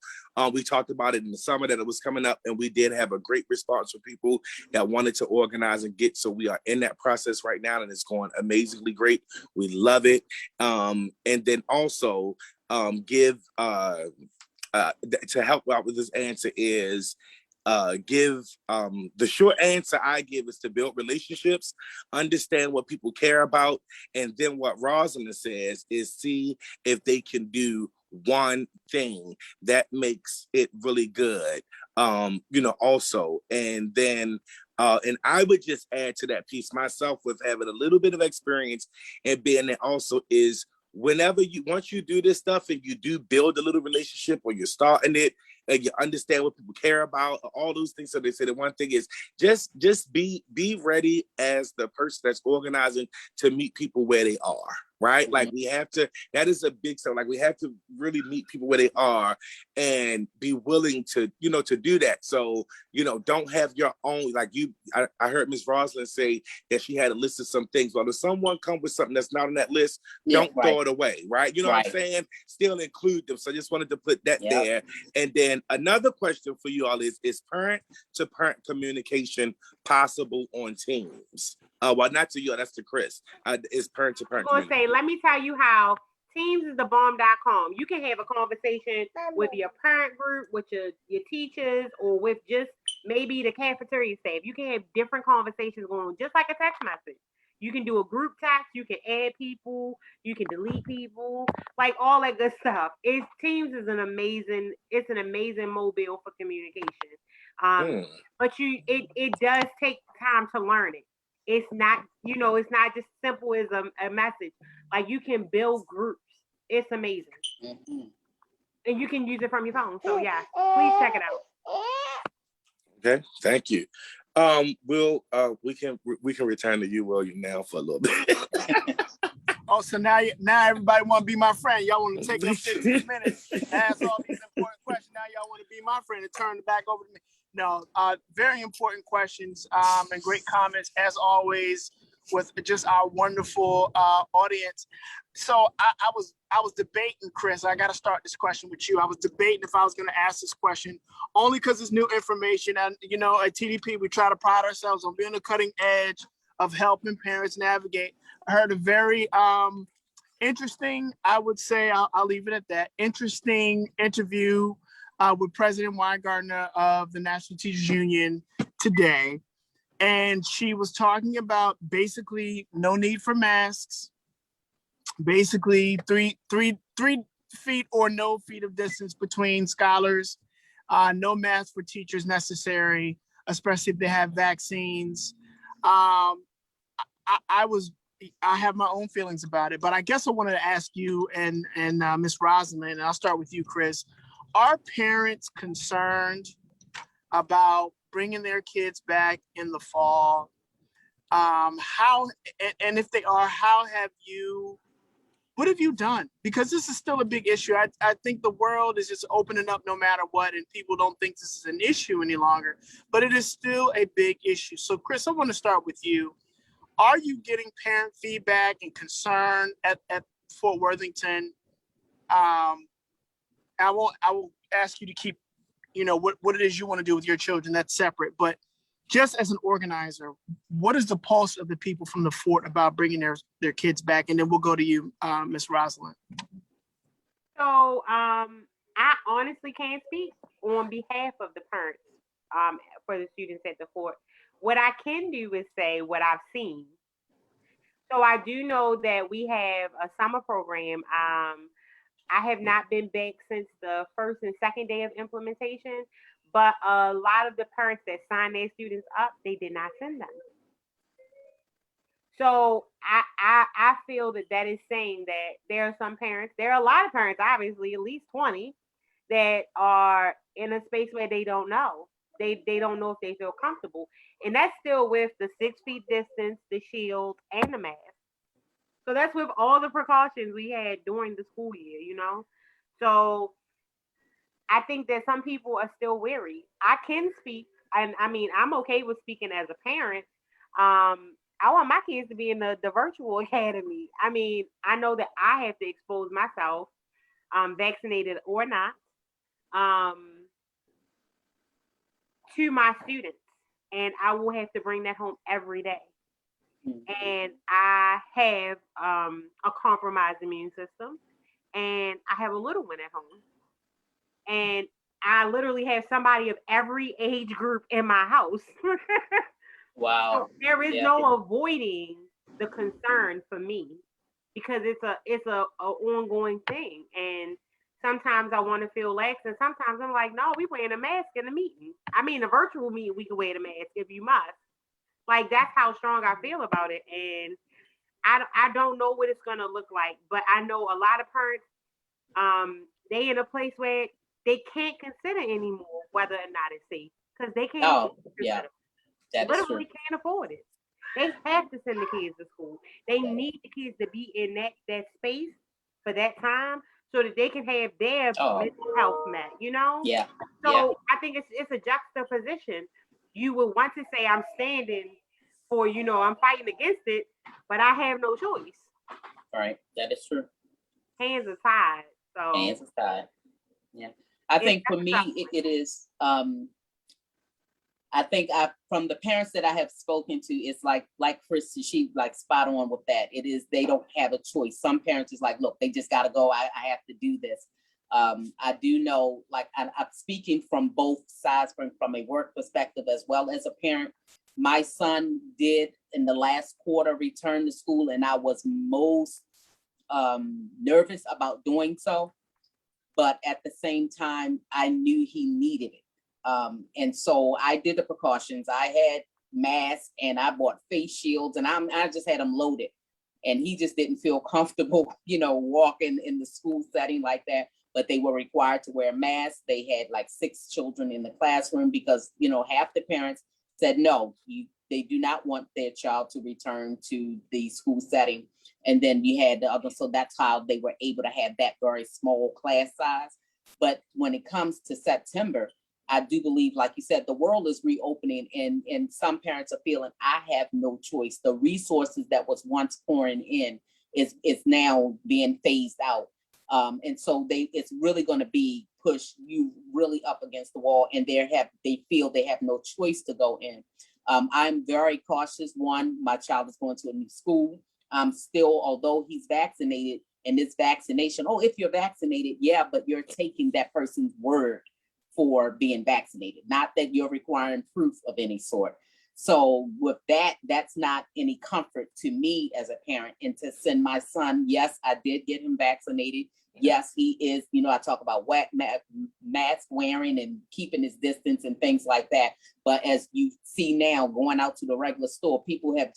We talked about it in the summer that it was coming up, and we did have a great response from people that wanted to organize and get. So we are in that process right now, and it's going amazingly great. We love it. And then also to help out with this answer is the short answer I give is to build relationships, understand what people care about, and then what Rosalyn says is see if they can do one thing that makes it really good. Also, and then and I would just add to that piece myself with having a little bit of experience and being there also is once you do this stuff and you do build a little relationship or you're starting it and you understand what people care about, all those things. So they say the one thing is just be ready as the person that's organizing to meet people where they are, right? Mm-hmm. Like we have to, that is a big stuff. Like we have to really meet people where they are and be willing to, to do that. So, don't have your own, like I heard Ms. Rosalyn say that she had a list of some things. Well, if someone comes with something that's not on that list, don't throw it away, right? You know what I'm saying? Still include them. So I just wanted to put that there. And then another question for you all is parent to parent communication possible on Teams? Well, not to you, that's to Chris. Is parent to parent. I'm gonna say, let me tell you how Teams is the bomb.com. You can have a conversation with your parent group, with your teachers, or with just maybe the cafeteria staff. You can have different conversations going on, just like a text message. You can do a group text, you can add people, you can delete people, like all that good stuff. Teams is an amazing mobile for communication. But it does take time to learn it. It's not, it's not just simple as a message. Like you can build groups. It's amazing. Mm-hmm. And you can use it from your phone. So yeah, please check it out. Okay, thank you. We can return to you, William, now for a little bit. Oh, so now everybody want to be my friend. Y'all want to take up 15 minutes, ask all these important questions. Now y'all want to be my friend and turn it back over to me. No, very important questions and great comments as always with just our wonderful audience. So I was debating, Chris. I got to start this question with you. I was debating if I was going to ask this question only because it's new information. And at TDP we try to pride ourselves on being the cutting edge of helping parents navigate. I heard a very interesting, I would say, I'll leave it at that, interesting interview with President Weingartner of the National Teachers Union today. And she was talking about basically no need for masks, basically three feet or no feet of distance between scholars, no masks for teachers necessary, especially if they have vaccines. I have my own feelings about it, but I guess I wanted to ask you and Ms. Rosalyn, and I'll start with you, Chris. Are parents concerned about bringing their kids back in the fall? How, and if they are, how have you What have you done? Because this is still a big issue. I think the world is just opening up no matter what, and people don't think this is an issue any longer, but it is still a big issue. So, Chris, I want to start with you. Are you getting parent feedback and concern at Fort Worthington? I will ask you to keep, what it is you want to do with your children. That's separate. But just as an organizer, what is the pulse of the people from the fort about bringing their kids back? And then we'll go to you, Miss Rosalyn. So I honestly can't speak on behalf of the parents for the students at the fort. What I can do is say what I've seen. So I do know that we have a summer program. I have not been back since the first and second day of implementation, but a lot of the parents that signed their students up, they did not send them. So I feel that is saying that there are some parents, there are a lot of parents, obviously, at least 20, that are in a space where they don't know. They don't know if they feel comfortable. And that's still with the 6 feet distance, the shield, and the mask. So that's with all the precautions we had during the school year, So I think that some people are still wary. I can speak, and I mean, I'm okay with speaking as a parent. I want my kids to be in the virtual academy. I mean, I know that I have to expose myself, vaccinated or not, to my students, and I will have to bring that home every day. And I have a compromised immune system, and I have a little one at home, and I literally have somebody of every age group in my house. Wow. So there is no avoiding the concern for me, because it's a ongoing thing. And sometimes I want to feel lax, and sometimes I'm like, no, we wearing a mask in the meeting. I mean, a virtual meeting, we can wear the mask if you must. Like, that's how strong I feel about it. And I don't know what it's gonna look like, but I know a lot of parents, they in a place where they can't consider anymore whether or not it's safe, because they can't. Oh, yeah, that is literally true. can't afford it. They have to send the kids to school. They need the kids to be in that space for that time, so that they can have their mental health met. Yeah. So I think it's a juxtaposition. You would want to say, I'm standing for, I'm fighting against it, but I have no choice. Right. That is true. Hands are tied. So hands are tied. Yeah. I think for me, it is, I think from the parents that I have spoken to, it's like Chris, she like spot on with that. It is, they don't have a choice. Some parents is like, look, they just got to go. I have to do this. I do know, like, I'm speaking from both sides, from a work perspective as well as a parent. My son did in the last quarter return to school, and I was most nervous about doing so. But at the same time, I knew he needed it. And so I did the precautions. I had masks and I bought face shields, and I just had them loaded. And he just didn't feel comfortable, walking in the school setting like that. But they were required to wear masks. They had like 6 children in the classroom because, half the parents said no, they do not want their child to return to the school setting. And then you had the other, so that's how they were able to have that very small class size. But when it comes to September, I do believe, like you said, the world is reopening, and some parents are feeling, I have no choice. The resources that was once pouring in is now being phased out. And so it's really going to be push you really up against the wall, and they feel they have no choice to go in. I'm very cautious. One, my child is going to a new school. Still, although he's vaccinated, and this vaccination, if you're vaccinated, yeah, but you're taking that person's word for being vaccinated, not that you're requiring proof of any sort. So with that, that's not any comfort to me as a parent. And to send my son, yes, I did get him vaccinated. Yes, he is, I talk about mask wearing and keeping his distance and things like that. But as you see now, going out to the regular store, people have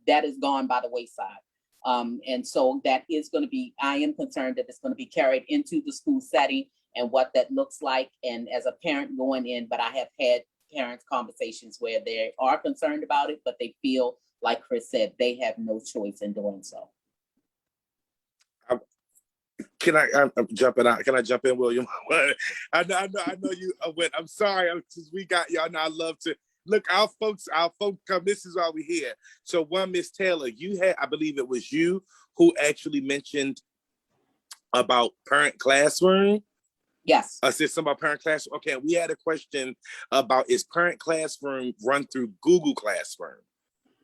that is gone by the wayside. And so that is going to be, I am concerned that it's going to be carried into the school setting and what that looks like. And as a parent going in, but I have had parents conversations where they are concerned about it, but they feel, like Chris said, they have no choice in doing so. Can I'm jumping out. Can I jump in, William? I know you. I'm sorry. Since we got y'all, now I love to look. Our folks come. This is why we here. So one, Miss Taylor, you had, I believe it was you who actually mentioned about parent classroom. Yes. I said something about parent classroom. Okay, we had a question about, is parent classroom run through Google Classroom?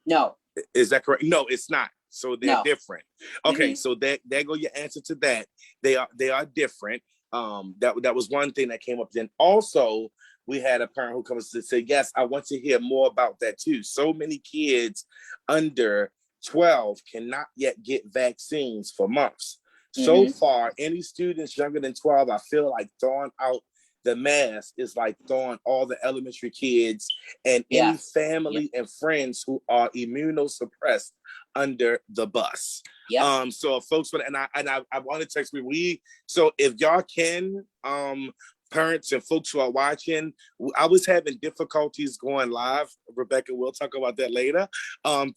No. Is that correct? No, it's not. So they're different. Okay, so there go your answer to that. They are different. That was one thing that came up. Then also we had a parent who comes to say, yes, I want to hear more about that too. So many kids under 12 cannot yet get vaccines for months. So far, any students younger than 12, I feel like throwing out the mask is like throwing all the elementary kids and any family and friends who are immunosuppressed under the bus. So if folks want, and I want to text me, so if y'all can, parents and folks who are watching, I was having difficulties going live. Rebecca, we'll talk about that later.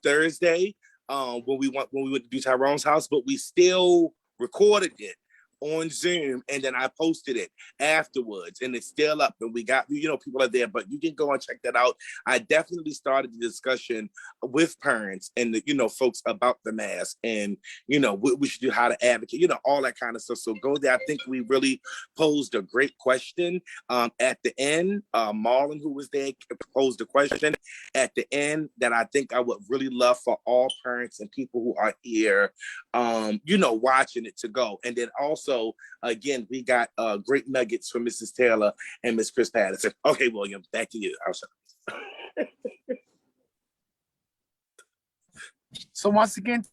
Thursday, when we would do Tyrone's house, but we still recorded it on Zoom, and then I posted it afterwards, and it's still up, and we got, people are there, but you can go and check that out. I definitely started the discussion with parents and the, folks about the mask and, what we should do, how to advocate, all that kind of stuff. So go there. I think we really posed a great question at the end. Marlon, who was there, posed a question at the end that I think I would really love for all parents and people who are here, watching it to go. And then also, again, we got great nuggets from Mrs. Taylor and Miss Chris Patterson. Okay, William, back to you. So once again,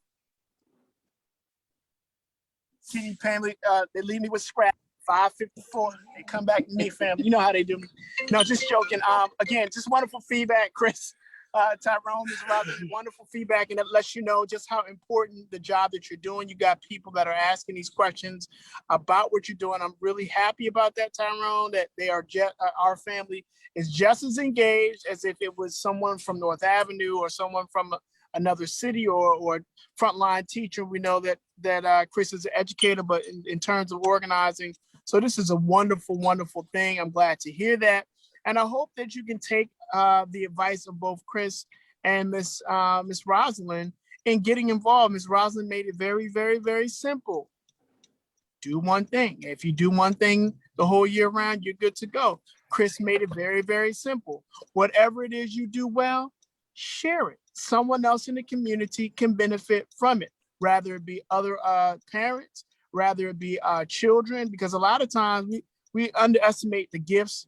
CD family, they leave me with scrap. 5:54. They come back to me, family. You know how they do me. No, just joking. Again, just wonderful feedback, Chris. Tyrone, is rather wonderful feedback, and it lets you know just how important the job that you're doing. You got people that are asking these questions about what you're doing. I'm really happy about that, Tyrone, that they are our family is just as engaged as if it was someone from North Avenue or someone from another city or frontline teacher. We know that Chris is an educator, but in terms of organizing, so this is a wonderful, wonderful thing. I'm glad to hear that. And I hope that you can take the advice of both Chris and Miss Rosalyn in getting involved. Miss Rosalyn made it very, very, very simple. Do one thing. If you do one thing the whole year round, you're good to go. Chris made it very, very simple. Whatever it is you do well, share it. Someone else in the community can benefit from it, rather it be other parents, rather it be children, because a lot of times we underestimate the gifts,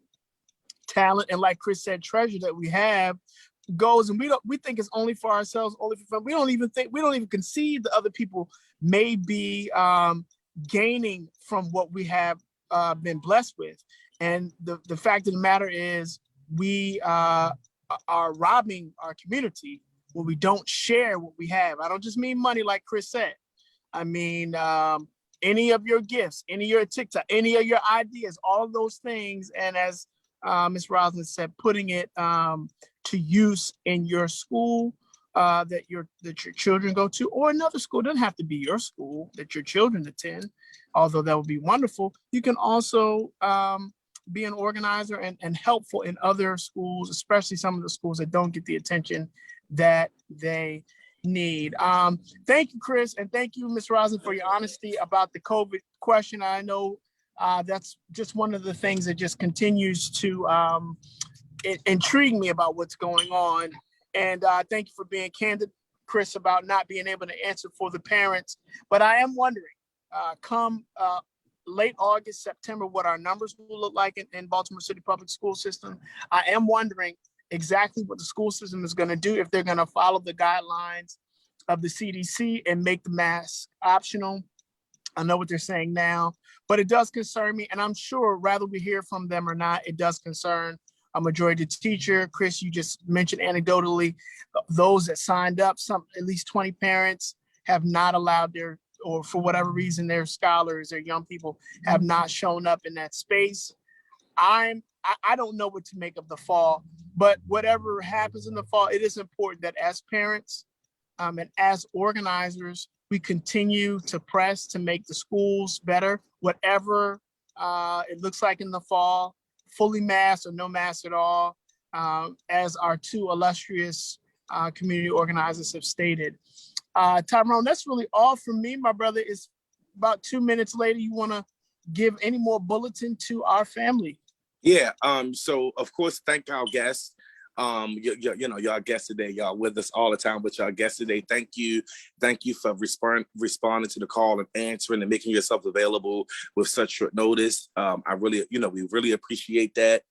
talent, and like Chris said, treasure that we have goes, and we think it's only for ourselves, only for fun. We don't even conceive that other people may be gaining from what we have been blessed with. And the fact of the matter is we are robbing our community when we don't share what we have. I don't just mean money, like Chris said. I mean any of your gifts, any of your TikTok, any of your ideas, all of those things. And as Ms. Rosalyn said, putting it to use in your school that your children go to, or another school. It doesn't have to be your school that your children attend, although that would be wonderful. You can also be an organizer and helpful in other schools, especially some of the schools that don't get the attention that they need. Thank you, Chris, and thank you, Ms. Rosalyn, for your honesty about the COVID question. I know that's just one of the things that just continues to intrigue me about what's going on. And thank you for being candid, Chris, about not being able to answer for the parents. But I am wondering, come late August, September, what our numbers will look like in Baltimore City Public School System. I am wondering exactly what the school system is going to do, if they're going to follow the guidelines of the CDC and make the mask optional. I know what they're saying now, but it does concern me. And I'm sure whether we hear from them or not, it does concern a majority of the teacher. Chris, you just mentioned anecdotally, those that signed up, at least 20 parents have not allowed or for whatever reason, their scholars, their young people have not shown up in that space. I don't know what to make of the fall, but whatever happens in the fall, it is important that as parents and as organizers, we continue to press to make the schools better, whatever it looks like in the fall, fully masked or no mask at all, as our two illustrious community organizers have stated. Tyrone, that's really all from me, my brother. It's about 2 minutes later. You want to give any more bulletin to our family? Yeah. So of course, thank our guests. You know, y'all guests today, y'all with us all the time, but y'all guests today, thank you for responding to the call and answering and making yourself available with such short notice. I really, we really appreciate that.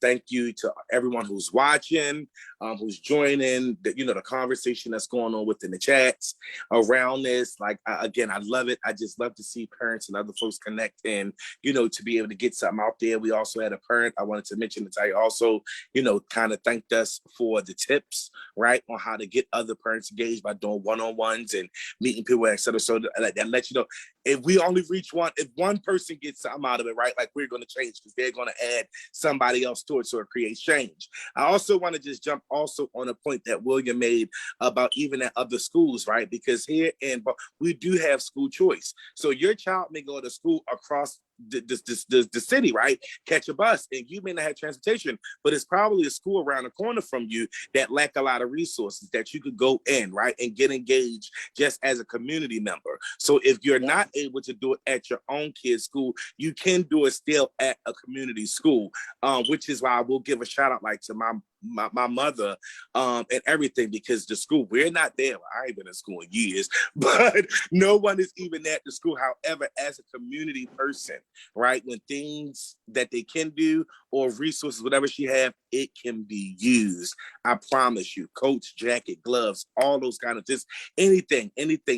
Thank you to everyone who's watching, who's joining the conversation that's going on within the chats around this. Like, again, I love it. I just love to see parents and other folks connect and, to be able to get something out there. We also had a parent I wanted to mention that I also, kind of thanked us for the tips, right, on how to get other parents engaged by doing one-on-ones and meeting people, et cetera. So that let you know, if we only reach if one person gets something out of it, right, like we're going to change because they're going to add somebody else to it, so it creates change. I also want to just jump also on a point that William made about even at other schools, right? Because here we do have school choice. So your child may go to school across the city, right? Catch a bus, and you may not have transportation, but it's probably a school around the corner from you that lack a lot of resources that you could go in, right, and get engaged just as a community member. So if you're not able to do it at your own kid's school, you can do it still at a community school, which is why I will give a shout out like to my mother and everything, because the school, we're not there. I ain't been in school in years, but no one is even at the school. However, as a community person, right, when things that they can do or resources, whatever she have, it can be used. I promise you, coats, jacket, gloves, all those kind of things, anything.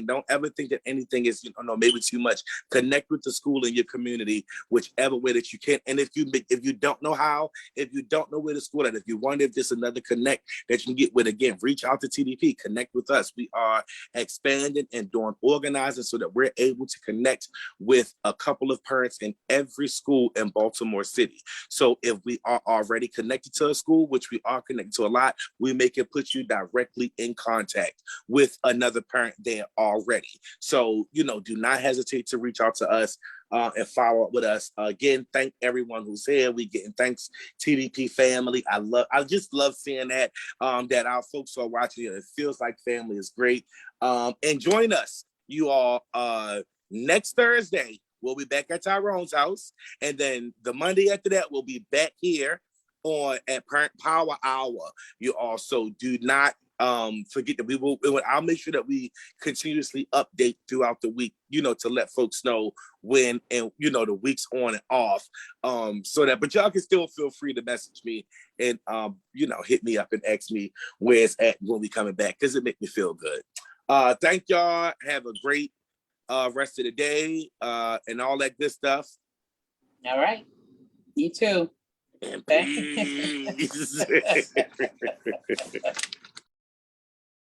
Don't ever think that anything is, maybe too much. Connect with the school in your community, whichever way that you can. And if you don't know how, if you don't know where the school at, if you wonder if there's another connect that you can get with, again, reach out to TDP, connect with us. We are expanding and doing organizing so that we're able to connect with a couple of parents in every school in Baltimore City. So if we are already connected to a school, which we are connected to a lot, we may can put you directly in contact with another parent there already. So, do not hesitate to reach out to us and follow up with us. Again, thank everyone who's here. We getting thanks, TDP family. I just love seeing that that our folks are watching. It feels like family is great. And join us, you all, next Thursday. We'll be back at Tyrone's house, and then the Monday after that, we'll be back here at Parent Power Hour. You also do not forget that I'll make sure that we continuously update throughout the week, to let folks know when and the weeks on and off. But y'all can still feel free to message me and hit me up and ask me where it's at when we coming back, because it make me feel good. Thank y'all. Have a great rest of the day and all that good stuff. All right. You too. And peace.